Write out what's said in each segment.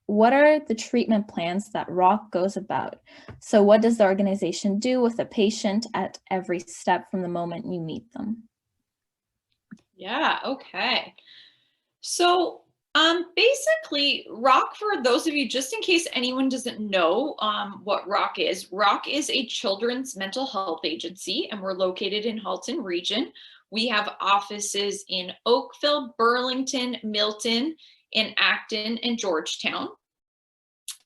what are the treatment plans that ROC goes about? So what does the organization do with a patient at every step from the moment you meet them? Yeah, okay. So basically, ROC, for those of you, just in case anyone doesn't know what ROC is a children's mental health agency, and we're located in Halton region. We have offices in Oakville, Burlington, Milton, in Acton, and Georgetown.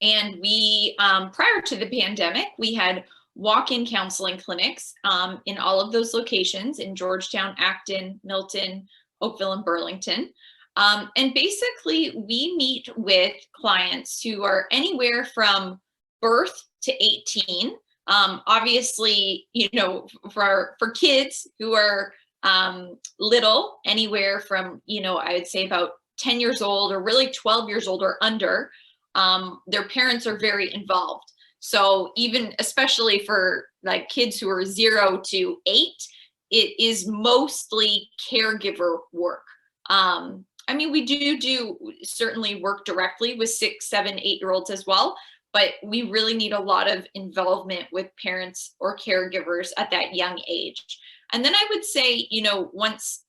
And we, prior to the pandemic, we had walk-in counseling clinics in all of those locations in Georgetown, Acton, Milton, Oakville, and Burlington. And basically, we meet with clients who are anywhere from birth to 18. Obviously, you know, for kids who are little, anywhere from, you know, I would say about 10 years old or really 12 years old or under, their parents are very involved. So even especially for like kids who are 0 to 8, it is mostly caregiver work. I mean, we do certainly work directly with 6, 7, 8-year-olds as well, but we really need a lot of involvement with parents or caregivers at that young age. And then I would say, you know, once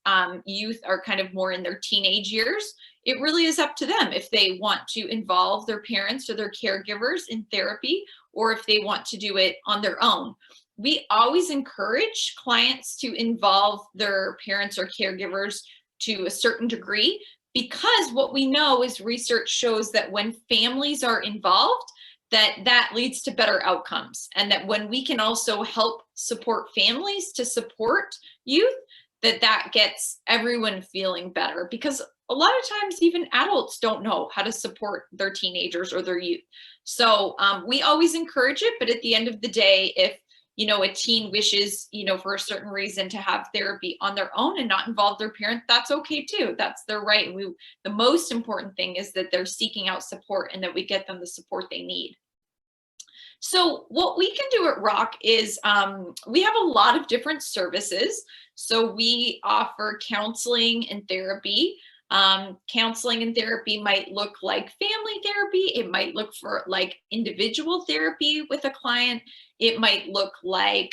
youth are kind of more in their teenage years, it really is up to them if they want to involve their parents or their caregivers in therapy, or if they want to do it on their own. We always encourage clients to involve their parents or caregivers to a certain degree, because what we know is research shows that when families are involved, that leads to better outcomes, and that when we can also help support families to support youth, that gets everyone feeling better, because a lot of times even adults don't know how to support their teenagers or their youth. So we always encourage it, but at the end of the day, if you know, a teen wishes, you know, for a certain reason to have therapy on their own and not involve their parent, that's okay too. That's their right. The most important thing is that they're seeking out support and that we get them the support they need. So what we can do at ROC is we have a lot of different services. So we offer counseling and therapy. Counseling and therapy might look like family therapy. It might look for like individual therapy with a client. It might look like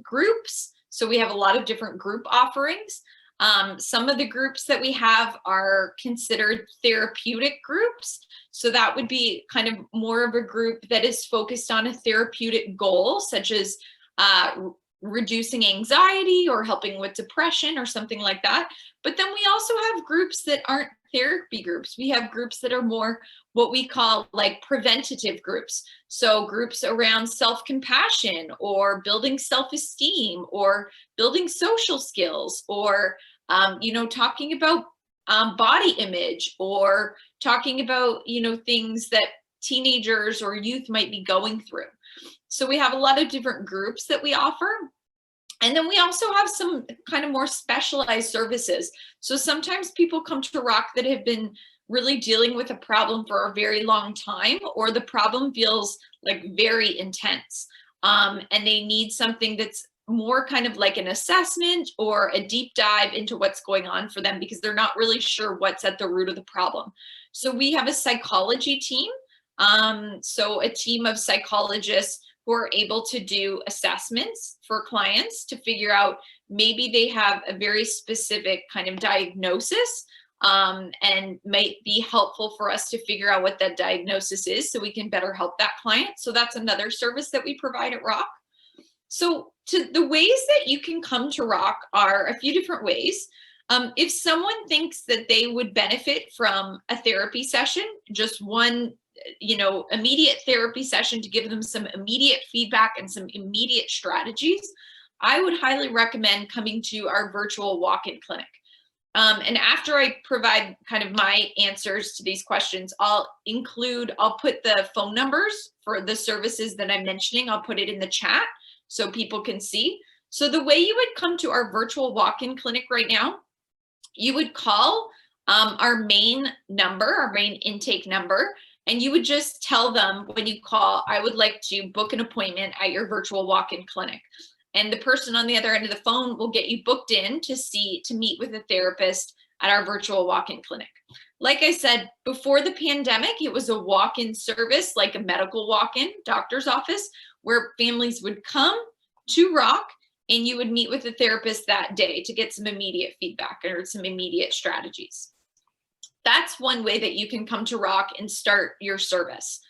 groups. So we have a lot of different group offerings. Some of the groups that we have are considered therapeutic groups. So that would be kind of more of a group that is focused on a therapeutic goal, such as reducing anxiety or helping with depression or something like that. But then we also have groups that aren't therapy groups. We have groups that are more what we call like preventative groups. So groups around self-compassion or building self-esteem or building social skills, or you know, talking about body image, or talking about, you know, things that teenagers or youth might be going through. So we have a lot of different groups that we offer. And then we also have some kind of more specialized services. So sometimes people come to ROC that have been really dealing with a problem for a very long time, or the problem feels like very intense. And they need something that's more kind of like an assessment or a deep dive into what's going on for them, because they're not really sure what's at the root of the problem. So we have a psychology team. So a team of psychologists who are able to do assessments for clients to figure out maybe they have a very specific kind of diagnosis, and might be helpful for us to figure out what that diagnosis is so we can better help that client. So that's another service that we provide at ROC. So the ways that you can come to ROC are a few different ways. If someone thinks that they would benefit from a therapy session, just one, you know, immediate therapy session to give them some immediate feedback and some immediate strategies, I would highly recommend coming to our virtual walk-in clinic. And after I provide kind of my answers to these questions, I'll put the phone numbers for the services that I'm mentioning. I'll put it in the chat so people can see. So the way you would come to our virtual walk-in clinic right now, you would call our main number, our main intake number, and you would just tell them when you call, I would like to book an appointment at your virtual walk-in clinic. And the person on the other end of the phone will get you booked in to meet with a therapist at our virtual walk-in clinic. Like I said, before the pandemic, it was a walk-in service, like a medical walk-in doctor's office, where families would come to Rock and you would meet with a therapist that day to get some immediate feedback or some immediate strategies. That's one way that you can come to Rock and start your service.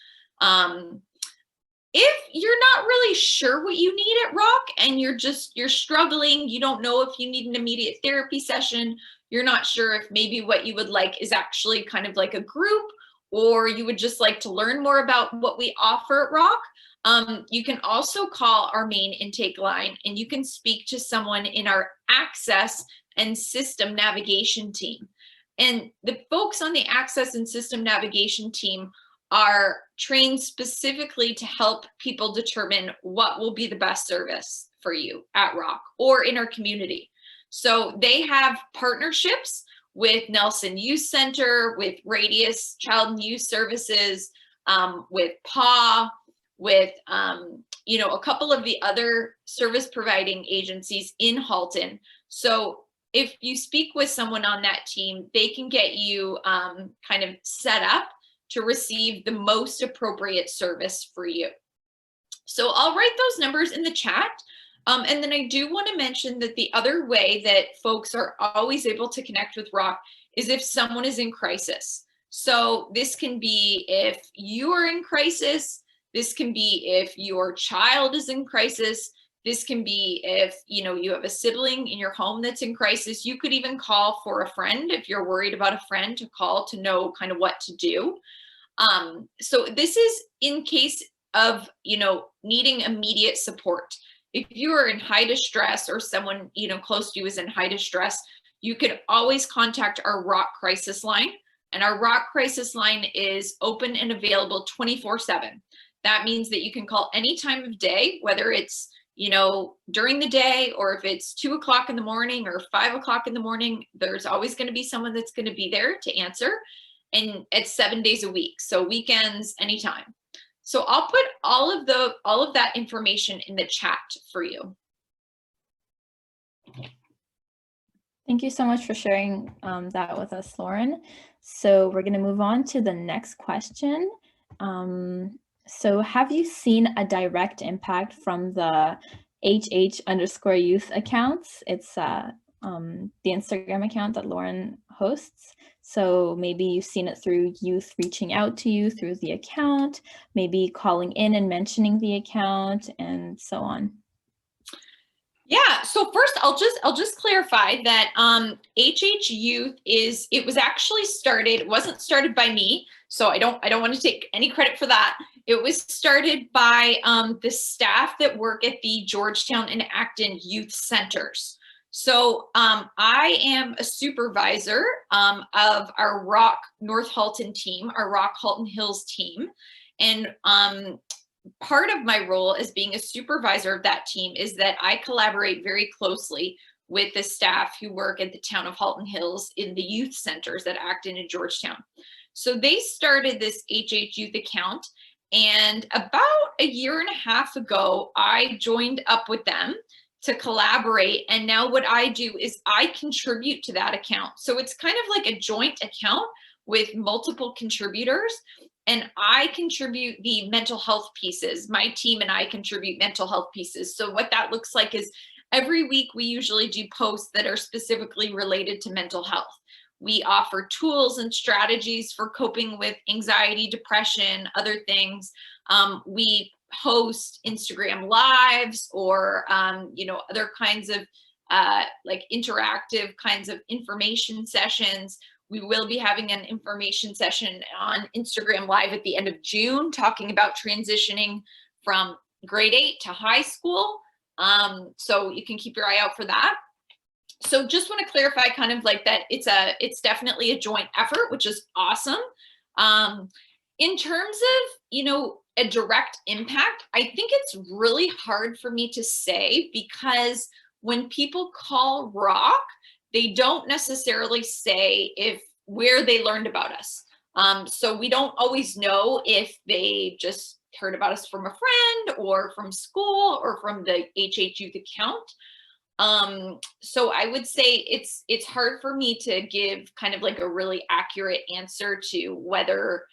If you're not really sure what you need at Rock and you're struggling, you don't know if you need an immediate therapy session, you're not sure if maybe what you would like is actually kind of like a group, or you would just like to learn more about what we offer at Rock, you can also call our main intake line and you can speak to someone in our access and system navigation team. And the folks on the access and system navigation team are trained specifically to help people determine what will be the best service for you at Rock or in our community. So they have partnerships with Nelson Youth Center, with Radius Child and Youth Services, with PAW, with a couple of the other service providing agencies in Halton. So if you speak with someone on that team, they can get you kind of set up to receive the most appropriate service for you. So I'll write those numbers in the chat. And then I do want to mention that the other way that folks are always able to connect with Rock is if someone is in crisis. So this can be if you are in crisis, this can be if your child is in crisis, this can be if you have a sibling in your home that's in crisis. You could even call for a friend if you're worried about a friend, to call to know kind of what to do. So this is in case of needing immediate support. If you are in high distress or someone close to you is in high distress, you could always contact our Rock crisis line, and our Rock crisis line is open and available 24/7. That means that you can call any time of day, whether it's during the day or if it's 2 o'clock in the morning or 5 o'clock in the morning. There's always going to be someone that's going to be there to answer, and it's 7 days a week, so weekends, anytime. So I'll put all of that information in the chat for you. Thank you so much for sharing that with us, Lauren. So we're going to move on to the next question. So have you seen a direct impact from the HH_youth accounts? It's the Instagram account that Lauren hosts. So maybe you've seen it through youth reaching out to you through the account, maybe calling in and mentioning the account, and so on. Yeah, so first I'll just clarify that HH Youth it was actually started, it wasn't started by me, so I don't want to take any credit for that. It was started by the staff that work at the Georgetown and Acton Youth Centers. So I am a supervisor of our Rock North Halton team, our Rock Halton Hills team, and part of my role as being a supervisor of that team is that I collaborate very closely with the staff who work at the town of Halton Hills in the youth centers at Acton and Georgetown. So they started this HH Youth account, and about a year and a half ago, I joined up with them to collaborate. And now what I do is I contribute to that account. So it's kind of like a joint account with multiple contributors. And I contribute the mental health pieces. My team and I contribute mental health pieces. So what that looks like is every week we usually do posts that are specifically related to mental health. We offer tools and strategies for coping with anxiety, depression, other things. We host Instagram lives or other kinds of like interactive kinds of information sessions. We will be having an information session on Instagram Live at the end of June, talking about transitioning from grade 8 to high school. So you can keep your eye out for that. So just want to clarify kind of like that it's definitely a joint effort, which is awesome. In terms of, a direct impact, I think it's really hard for me to say, because when people call Rock, they don't necessarily say where they learned about us. So we don't always know if they just heard about us from a friend or from school or from the HH Youth account. So I would say it's hard for me to give kind of like a really accurate answer to whether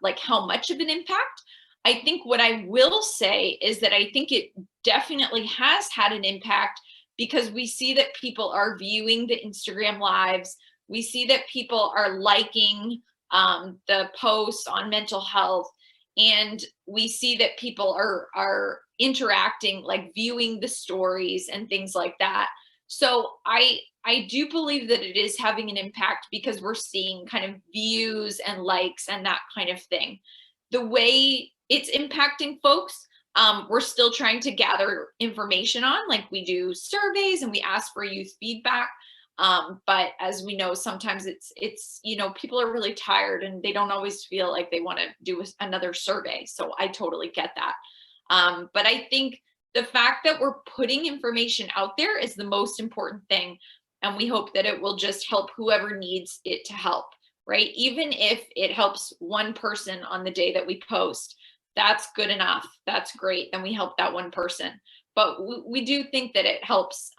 like how much of an impact. I think what I will say is that I think it definitely has had an impact because we see that people are viewing the Instagram lives. We see that people are liking the posts on mental health, and we see that people are interacting, like viewing the stories and things like that. So I do believe that it is having an impact because we're seeing kind of views and likes and that kind of thing. The way it's impacting folks, we're still trying to gather information on, like we do surveys and we ask for youth feedback. But as we know, sometimes it's people are really tired and they don't always feel like they want to do another survey. So I totally get that. But I think the fact that we're putting information out there is the most important thing. And we hope that it will just help whoever needs it to help, right? Even if it helps one person on the day that we post, that's good enough. That's great. Then we help that one person. But we do think that it helps,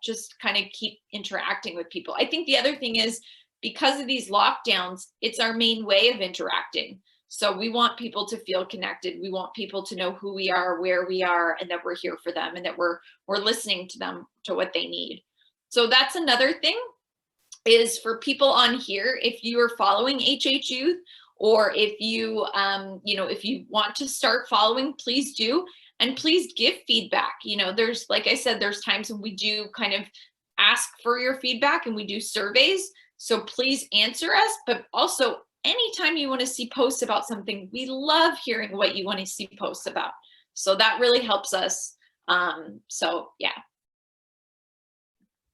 just kind of keep interacting with people. I think the other thing is because of these lockdowns, it's our main way of interacting. So we want people to feel connected. We want people to know who we are, where we are, and that we're here for them and that we're listening to them, to what they need. So that's another thing, is for people on here, if you are following HH Youth, or if you if you want to start following, please do. And please give feedback. There's, like I said, there's times when we do kind of ask for your feedback and we do surveys. So please answer us, but also anytime you want to see posts about something, we love hearing what you want to see posts about. So that really helps us. So yeah.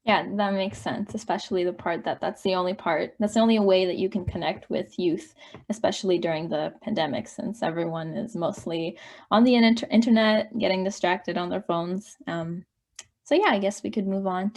Yeah, that makes sense, especially the part that's the only way that you can connect with youth, especially during the pandemic, since everyone is mostly on the internet, getting distracted on their phones. So yeah, I guess we could move on